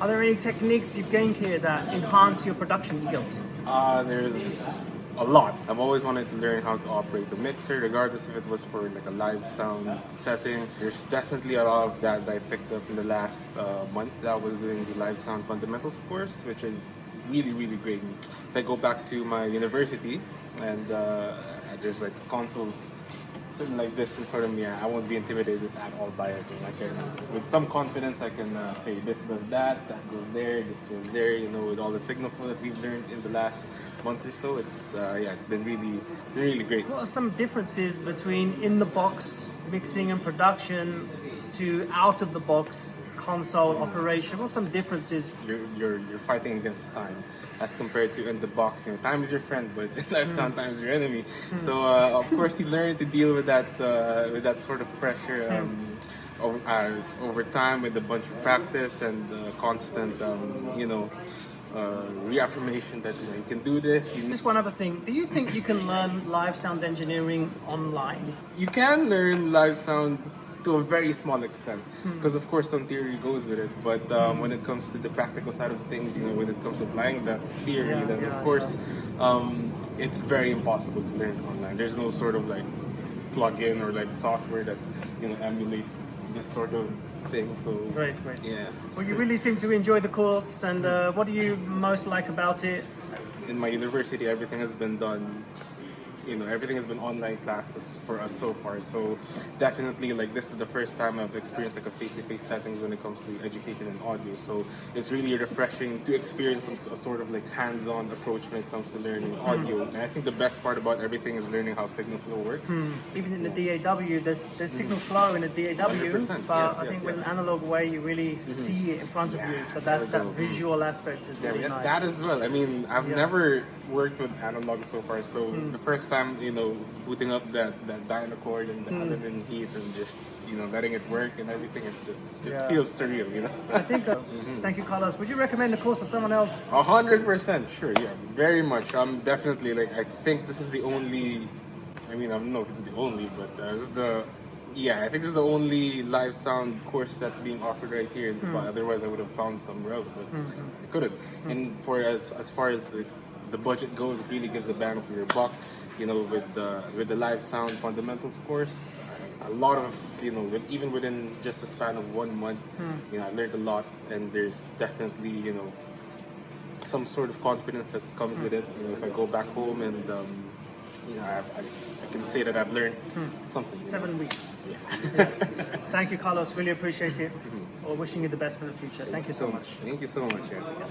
Are there any techniques you've gained here that enhance your production skills? There's a lot. I've always wanted to learn how to operate the mixer, regardless if it was for like a live sound setting. There's definitely a lot of that I picked up in the last month that I was doing the live sound fundamentals course, which is really, really great. If I go back to my university and there's like a console sitting like this in front of me, I won't be intimidated at all by it. And I can, with some confidence, I can say this does that, that goes there, this goes there. You know, with all the signal flow that we've learned in the last month or so, it's it's been really great. What are some differences between in the box mixing and production to out of the box console operation? What are some differences? You're fighting against time as compared to in the box. You know, time is your friend, but in live sound, time is your enemy. So of course, you learn to deal with that sort of pressure over time with a bunch of practice and constant reaffirmation that you can do this. Just one other thing. Do you think you can learn live sound engineering online? You can learn live sound to a very small extent, because of course some theory goes with it, but when it comes to the practical side of things, you know, when it comes to applying the theory, then of course it's very impossible to learn online. There's no sort of like plug-in or like software that, you know, emulates this sort of thing. So Great. yeah. Well, you really seem to enjoy the course, and what do you most like about it? In my university, everything has been done, you know, everything has been online classes for us so far. So definitely, like, this is the first time I've experienced like a face-to-face settings when it comes to education and audio. So it's really refreshing to experience a sort of like hands-on approach when it comes to learning audio. And I think the best part about everything is learning how signal flow works. Even in the DAW, there's signal flow in the DAW, 100%, but yes, I think yes, with yes. an analog way, you really see it in front of you. So that's that visual aspect is really nice. That as well. I mean, I've never worked with analog so far, so the first time, you know, booting up that Dynacord and the element heat and just, you know, letting it work and everything, it feels surreal, you know. I think, thank you, Carlos. Would you recommend the course to someone else? 100%, sure, yeah, very much. I'm definitely, like, I think this is the only, I mean, I don't know if it's the only, but I think this is the only live sound course that's being offered right here. Otherwise, I would have found somewhere else, but I couldn't. And for as far as the budget goes, it really gives the bang for your buck. You know, with the live sound fundamentals course, a lot of, you know, even within just a span of 1 month, you know, I learned a lot, and there's definitely, you know, some sort of confidence that comes with it. You know, if I go back home and you know, I can say that I've learned something. 7 weeks. Yeah. Thank you, Carlos. Really appreciate it. We're wishing you the best for the future. Thank you so much. Thank you so much. Yeah.